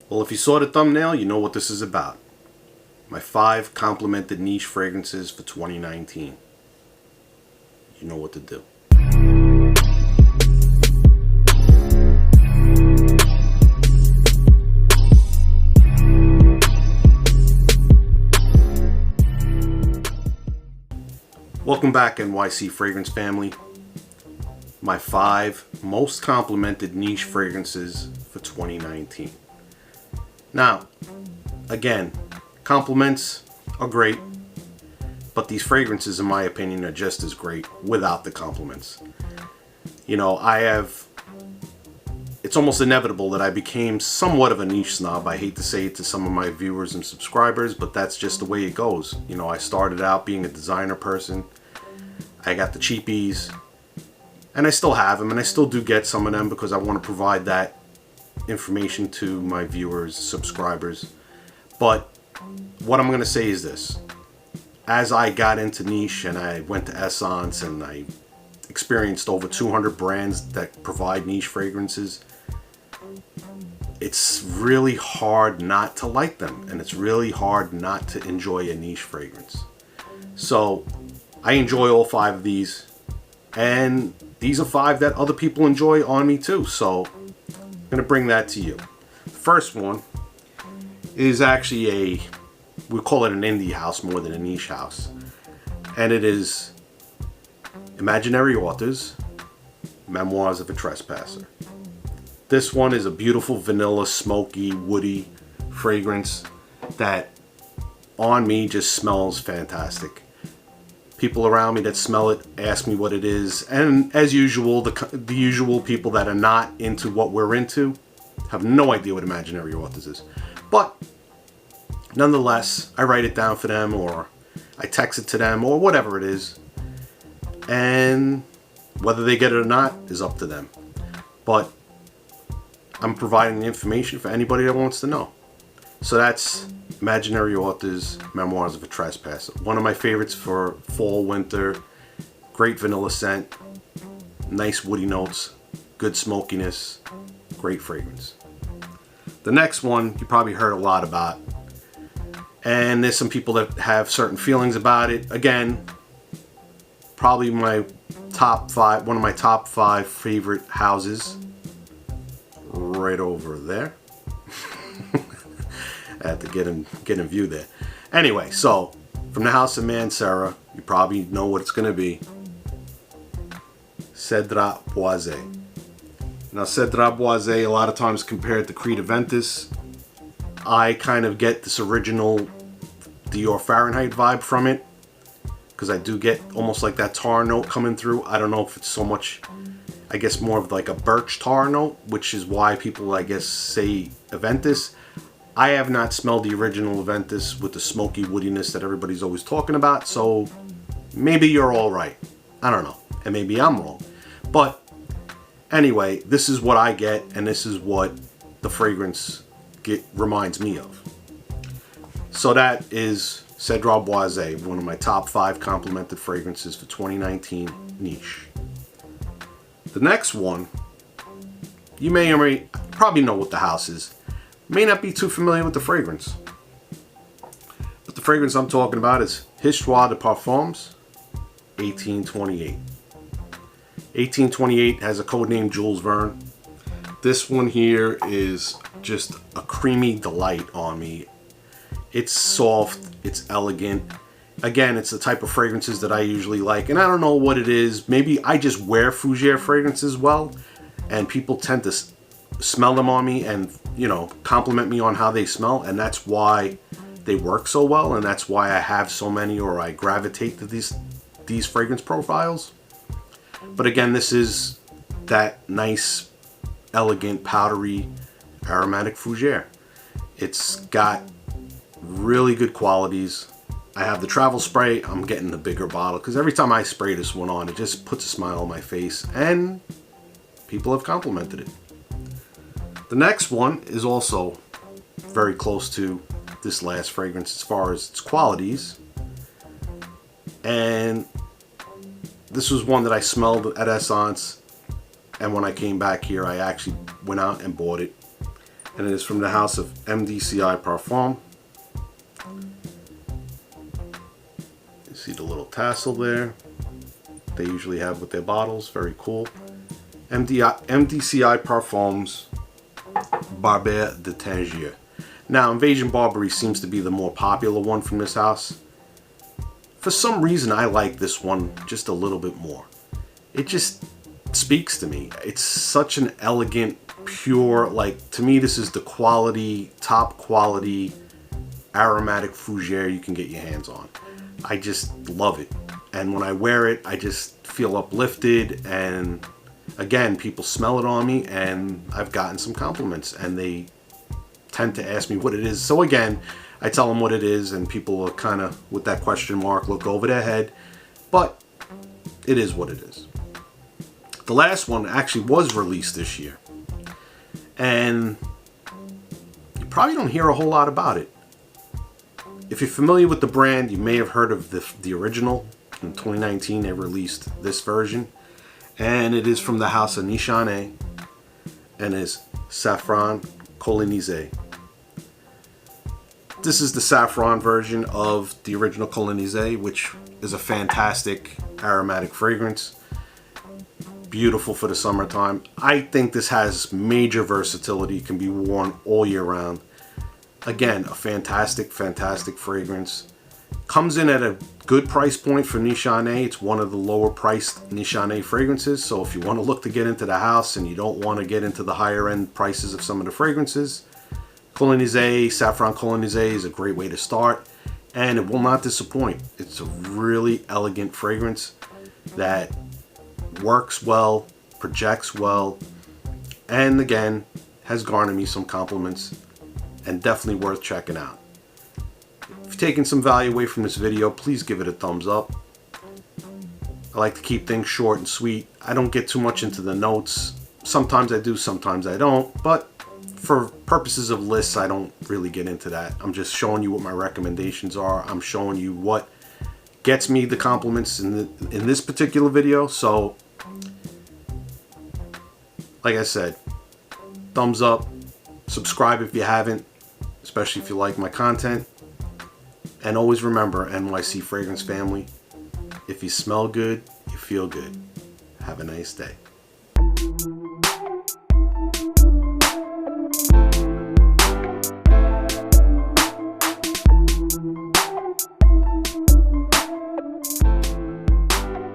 Well, if you saw the thumbnail, you know what this is about. My 5 complimented niche fragrances for 2019. You know what to do. Welcome back, NYC Fragrance family. My 5 most complimented niche fragrances for 2019. Now, again, compliments are great, but these fragrances, in my opinion, are just as great without the compliments. You know, it's almost inevitable that I became somewhat of a niche snob. I hate to say it to some of my viewers and subscribers, but that's just the way it goes. You know, I started out being a designer person. I got the cheapies, and I still have them, and I still do get some of them because I want to provide that information to my viewers, subscribers. But what I'm going to say is this. As I got into niche and I went to Essence and I experienced over 200 brands that provide niche fragrances, it's really hard not to like them, and it's really hard not to enjoy a niche fragrance. So I enjoy all 5 of these, and these are 5 that other people enjoy on me too, so I'm going to bring that to you. The first one is actually we call it an indie house more than a niche house, and it is Imaginary Authors, Memoirs of a Trespasser. This one is a beautiful vanilla, smoky, woody fragrance that on me just smells fantastic. People around me that smell it ask me what it is, and as usual, the usual people that are not into what we're into have no idea what Imaginary Authors is. But nonetheless, I write it down for them, or I text it to them, or whatever it is, and whether they get it or not is up to them. But I'm providing the information for anybody that wants to know. So that's Imaginary Authors, Memoirs of a Trespasser. One of my favorites for fall, winter. Great vanilla scent, nice woody notes, good smokiness, great fragrance. The next one you probably heard a lot about, and there's some people that have certain feelings about it. Again, probably my top 5, one of my top 5 favorite houses, right over there. I had to get in view there. Anyway, so from the house of Mancera, you probably know what it's going to be. Cedrat Boisé. Now, Cedrat Boisé, a lot of times compared to Creed Aventus, I kind of get this original Dior Fahrenheit vibe from it, because I do get almost like that tar note coming through. I don't know if it's so much, I guess more of like a birch tar note, which is why people, I guess, say Aventus. I have not smelled the original Aventus with the smoky woodiness that everybody's always talking about, so maybe you're all right. I don't know, and maybe I'm wrong. But anyway, this is what I get, and this is what the fragrance reminds me of. So that is Cedrat Boisé, one of my top 5 complimented fragrances for 2019 niche. The next one, you may or may probably know what the house is. May not be too familiar with the fragrance. But the fragrance I'm talking about is Histoire de Parfums 1828. 1828 has a code name Jules Verne. This one here is just a creamy delight on me. It's soft, it's elegant. Again, it's the type of fragrances that I usually like, and I don't know what it is. Maybe I just wear fougere fragrances well, and people tend to smell them on me and, you know, compliment me on how they smell, and that's why they work so well, and that's why I have so many, or I gravitate to these fragrance profiles. But again, this is that nice, elegant, powdery, aromatic fougere. It's got really good qualities. I have the travel spray. I'm getting the bigger bottle because every time I spray this one on, it just puts a smile on my face, and people have complimented it. The next one is also very close to this last fragrance as far as its qualities, and this was one that I smelled at Essence, and when I came back here I actually went out and bought it. And it is from the house of MDCI Parfum. You see the little tassel there they usually have with their bottles. Very cool. MDCI Parfums Barbet de Tangier. Now, Invasion Barbary seems to be the more popular one from this house. For some reason, I like this one just a little bit more. It just speaks to me. It's such an elegant, pure, like, to me this is the quality, top quality aromatic fougere you can get your hands on. I just love it. And when I wear it, I just feel uplifted, and again, people smell it on me, and I've gotten some compliments, and they tend to ask me what it is. So again, I tell them what it is, and people are kind of with that question mark, look over their head, but it is what it is. The last one actually was released this year, and you probably don't hear a whole lot about it. If you're familiar with the brand, you may have heard of the original. In 2019, they released this version, and it is from the house of Nichane, and is Saffron Colonisé. This is the saffron version of the original Colonisé, which is a fantastic aromatic fragrance. Beautiful for the summertime. I think this has major versatility, can be worn all year round. Again, a fantastic, fantastic fragrance. Comes in at a good price point for Nichane. It's one of the lower priced Nichane fragrances. So if you want to look to get into the house and you don't want to get into the higher end prices of some of the fragrances, Colonisé, Saffron Colonisé is a great way to start, and it will not disappoint. It's a really elegant fragrance that works well, projects well, and again, has garnered me some compliments, and definitely worth checking out. If you've taken some value away from this video, please give it a thumbs up. I like to keep things short and sweet. I don't get too much into the notes. Sometimes I do, sometimes I don't, but for purposes of lists, I don't really get into that. I'm just showing you what my recommendations are. I'm showing you what gets me the compliments in this particular video. So, like I said, thumbs up, subscribe if you haven't, especially if you like my content. And always remember, NYC Fragrance family, if you smell good, you feel good. Have a nice day.